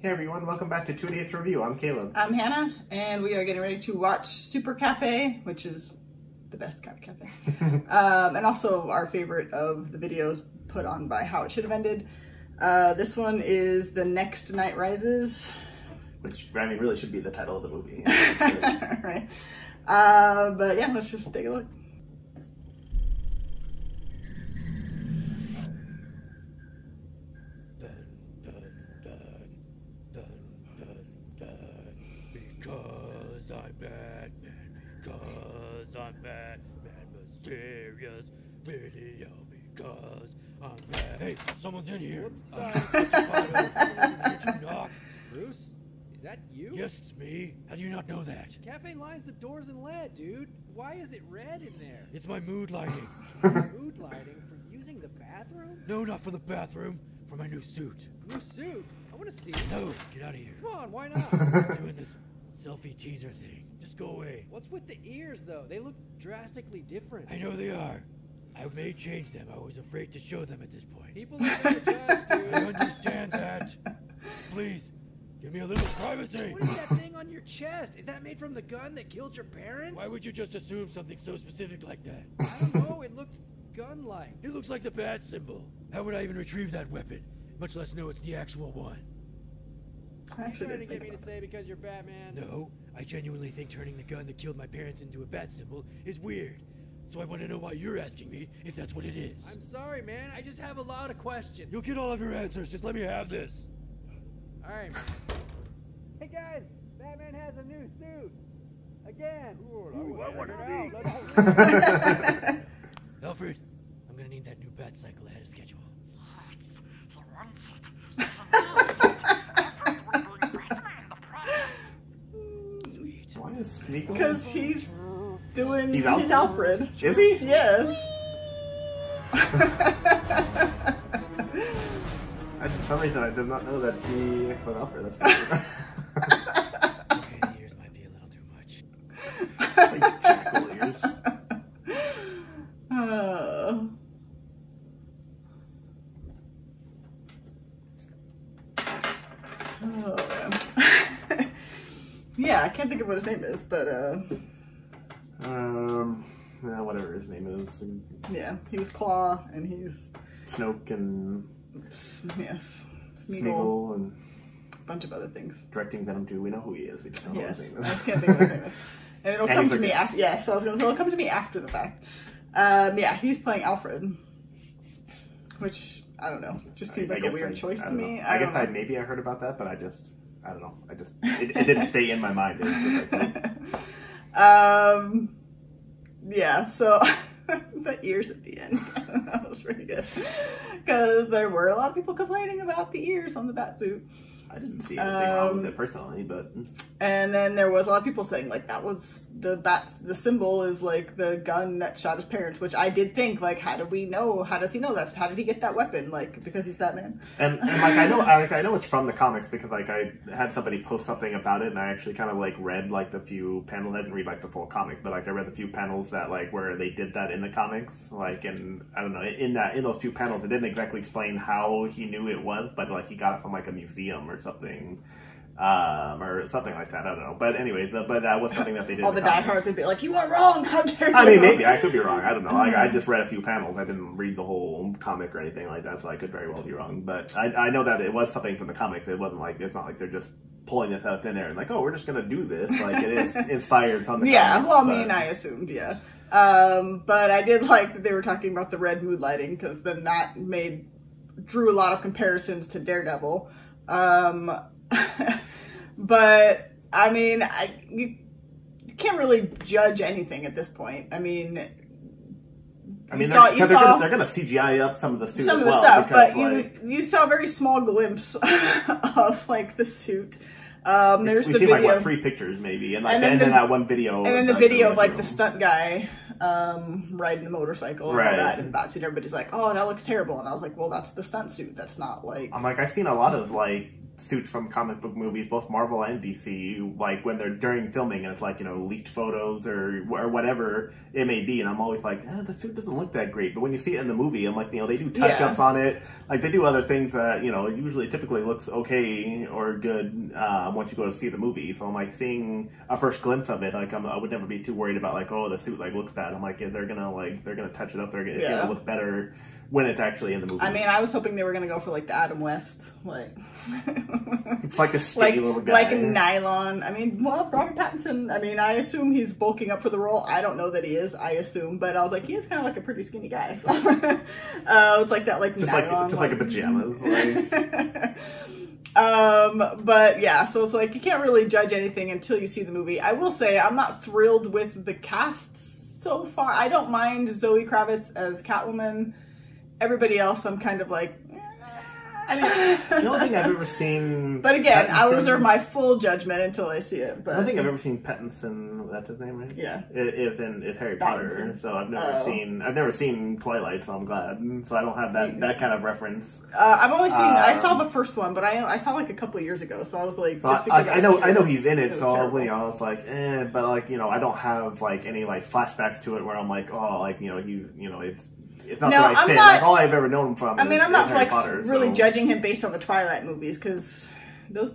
Hey everyone, welcome back to 2 Idiots Review. I'm Caleb. I'm Hannah, and we are getting ready to watch Super Cafe, which is the best kind of cafe. And also our favorite of the videos put on by How It Should Have Ended. This one is The Next Night Rises. Which, I mean, really should be the title of the movie. Right. But yeah, let's just take a look. Because I'm Batman, because I'm Batman, mysterious video, because I'm Batman. Hey, someone's in here. Whoops, sorry. Did you knock? Bruce? Is that you? Yes, it's me. How do you not know that? Cafe lines the doors in lead, dude. Why is it red in there? It's my mood lighting. Mood lighting for using the bathroom? No, not for the bathroom. For my new suit. New suit? I want to see it. No, get out of here. Come on, why not? I'm doing this selfie teaser thing. Just go away. What's with the ears, though? They look drastically different. I know they are. I may change them. I was afraid to show them at this point. People look at the judge, dude. I understand that. Please, give me a little privacy. What is that thing on your chest? Is that made from the gun that killed your parents? Why would you just assume something so specific like that? I don't know. It looked gun-like. It looks like the bat symbol. How would I even retrieve that weapon? Much less know it's the actual one. Are you trying to get me to say because you're Batman? No, I genuinely think turning the gun that killed my parents into a bat symbol is weird. So I want to know why you're asking me if that's what it is. I'm sorry, man. I just have a lot of questions. You'll get all of your answers. Just let me have this. All right. Hey guys, Batman has a new suit. Again. Ooh, I want to see. Alfred, I'm gonna need that new bat cycle ahead of schedule. Sweet. Why is Sneakle? Because he's doing He's his Alfred? Alfred. Is he? Yes. For some reason, I did not know that he was Alfred. That's good. Okay, the ears might be a little too much. Like jackal ears. Oh, man. Yeah, I can't think of what his name is, but Yeah, whatever his name is. And yeah, he was Claw, and he's Snoke and yes, Smeagol, Smeagol and a bunch of other things. directing Venom 2. We know who he is. We just don't know Yes, his name I is. just can't think of what his name is. And it'll Andy come to me Serkis. after. Yes, I was gonna say it'll come to me after the fact. Yeah, he's playing Alfred, which I don't know, just seemed like a weird choice to me. I guess don't know. maybe I heard about that, but I don't know. It didn't stay in my mind. It was just like, Yeah, so the ears at the end, that was pretty good. Because there were a lot of people complaining about the ears on the batsuit. I didn't see anything wrong with it personally, but And then there was a lot of people saying like that was the symbol is like the gun that shot his parents, which I did think like, how do we know? How does he know that? How did he get that weapon? Like, because he's Batman. and like I know it's from the comics because like I had somebody post something about it, and I actually kind of like read like the few panels. I didn't read like the full comic, but like I read the few panels that like where they did that in the comics. Like, and I don't know, in those few panels, it didn't exactly explain how he knew it was, but like he got it from like a museum or something like that. I don't know. But anyway, but that was something that they did. All in the comics. diehards would be like, "You are wrong. How dare you?" I mean, maybe I could be wrong. I don't know. I just read a few panels. I didn't read the whole comic or anything like that, so I could very well be wrong. But I know that it was something from the comics. It wasn't like it's not like they're just pulling this out of thin air and like, oh, we're just gonna do this. Like it is inspired from the Yeah, comics. well, I but- mean, I assumed, yeah. But I did like that they were talking about the red mood lighting because then that drew a lot of comparisons to Daredevil. But I mean, you can't really judge anything at this point. I mean, because they're gonna CGI up some of the suit some as of the well, stuff, because, but like, you saw a very small glimpse of like the suit. There's we the see video, like 3 pictures maybe, and like And then then that one video, and then the like, video of like the original. stunt guy riding the motorcycle and Right. all that in the batsuit. Everybody's like, "Oh, that looks terrible," and I was like, "Well, that's the stunt suit. That's not like." I'm like, I've seen a lot of like suits from comic book movies, both Marvel and DC, like when they're during filming and it's like, you know, leaked photos or whatever it may be, and I'm always like, the suit doesn't look that great. But when you see it in the movie, I'm like, you know, they do touch-ups on it. Like, they do other things that, you know, usually typically looks okay or good once you go to see the movie. So I'm like, seeing a first glimpse of it, like, I would never be too worried about, like, oh, the suit, like, looks bad. I'm like, yeah, they're gonna touch it up. It's gonna look better when it's actually in the movie. I mean, I was hoping they were gonna go for like the Adam West, like it's like a skinny little guy, like a nylon. I mean, well, Robert Pattinson. I mean, I assume he's bulking up for the role. I don't know that he is. I assume, but I was like, he is kind of like a pretty skinny guy. So it's like that, like just nylon, like a pajamas. Like. But yeah, so it's like you can't really judge anything until you see the movie. I will say I'm not thrilled with the cast so far. I don't mind Zoe Kravitz as Catwoman. Everybody else, I'm kind of like, I mean, the only thing I've ever seen... But again, Pattinson, I will reserve my full judgment until I see it. But the only thing I've ever seen Pattinson, that's his name, right? Yeah. Is Harry Potter. So I've never seen Twilight, so I'm glad. So I don't have that kind of reference. I've only seen, I saw the first one, but I saw like a couple of years ago, so I was like, just because I know he's in it, so I was like, but like, you know, I don't have like any like flashbacks to it where I'm like, oh, like, you know, he's, you know, it's not the right fit. Like, all I've ever known him from. I mean, I'm not Harry like Potter, really judging him based on the Twilight movies because those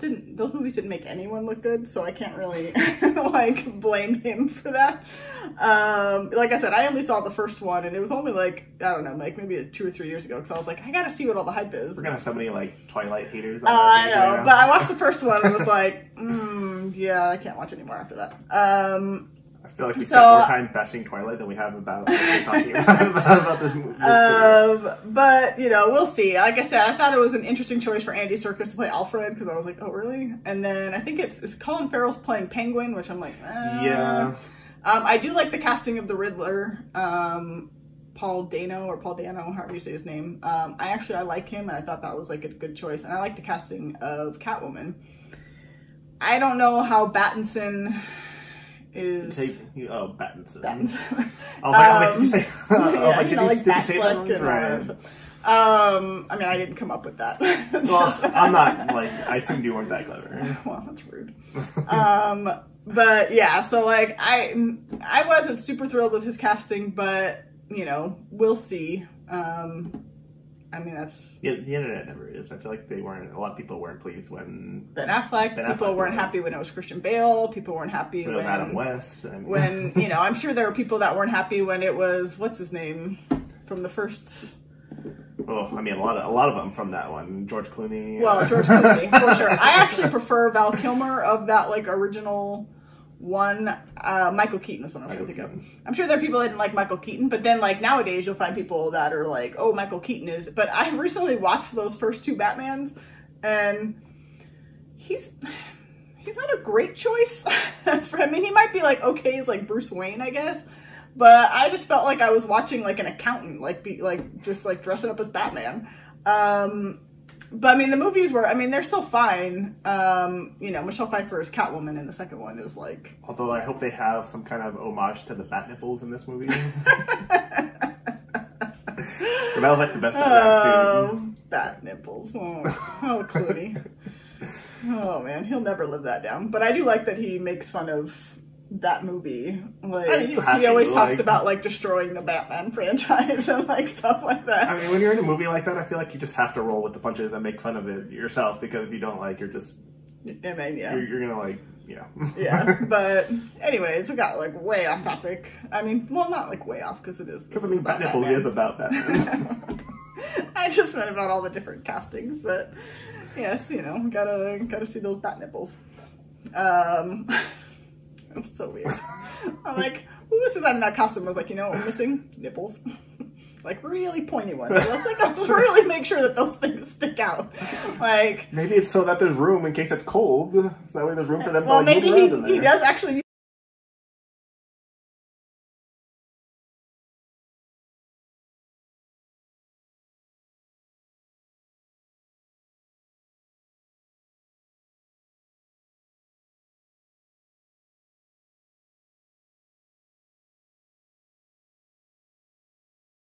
movies didn't make anyone look good, so I can't really like blame him for that. Like I said, I only saw the first one, and it was only like, I don't know, like maybe 2 or 3 years ago, because I was like, I gotta see what all the hype is. We're gonna have so many like Twilight haters. I know, but I watched the first one and was like, yeah, I can't watch anymore after that. I feel like we spent more time bashing Twilight than we have about talking about this movie. But, you know, we'll see. Like I said, I thought it was an interesting choice for Andy Serkis to play Alfred, because I was like, oh, really? And then I think it's Colin Farrell's playing Penguin, which I'm like, yeah. I do like the casting of the Riddler, Paul Dano, however you say his name. I like him, and I thought that was like a good choice. And I like the casting of Catwoman. I don't know how Pattinson is... Pattinson. I was like, did you say that? Right. I mean, I didn't come up with that. Well, I'm not, like, I assumed you weren't that clever. Well, that's rude. But yeah, so like, I wasn't super thrilled with his casting, but, you know, we'll see. I mean, that's... Yeah, the internet never is. I feel like a lot of people weren't pleased when... Ben Affleck. People weren't happy when it was Christian Bale. People weren't happy when... Adam West. When, you know, I'm sure there were people that weren't happy when it was, what's his name, from the first... Well, I mean, a lot of them from that one. George Clooney. Well, George Clooney, for sure. I actually prefer Val Kilmer of that, like, original... one. Michael Keaton was what I was thinking of. I'm sure there are people that didn't like Michael Keaton, but then like nowadays you'll find people that are like, oh, Michael Keaton is... But I recently watched those first 2 Batmans, and he's not a great choice. I mean, he might be like okay as like Bruce Wayne, I guess, but I just felt like I was watching like an accountant, just dressing up as Batman. But I mean, the movies were, I mean, they're still fine. You know, Michelle Pfeiffer is Catwoman in the second one. It was like... Although I hope they have some kind of homage to the bat nipples in this movie. That was like the best part of that scene. Bat nipples. Oh, Clooney. Oh man, he'll never live that down. But I do like that he makes fun of that movie. Like, I mean, he always talks about like destroying the Batman franchise and like stuff like that. I mean, when you're in a movie like that, I feel like you just have to roll with the punches and make fun of it yourself, because if you don't, like, you're just... I mean, yeah. You're gonna like, yeah. Yeah, but anyways, we got like way off topic. I mean, well, not like way off, because it is. Because I mean, Bat Nipples is about Batman. I just meant about all the different castings, but yes, you know, gotta see those bat nipples. It was so weird. I'm like, who was in that costume? I was like, you know what we're missing? Nipples. Like, really pointy ones. So I was like, I'll just really make sure that those things stick out. Like... Maybe it's so that there's room in case it's cold. So that way there's room for them to maybe he does actually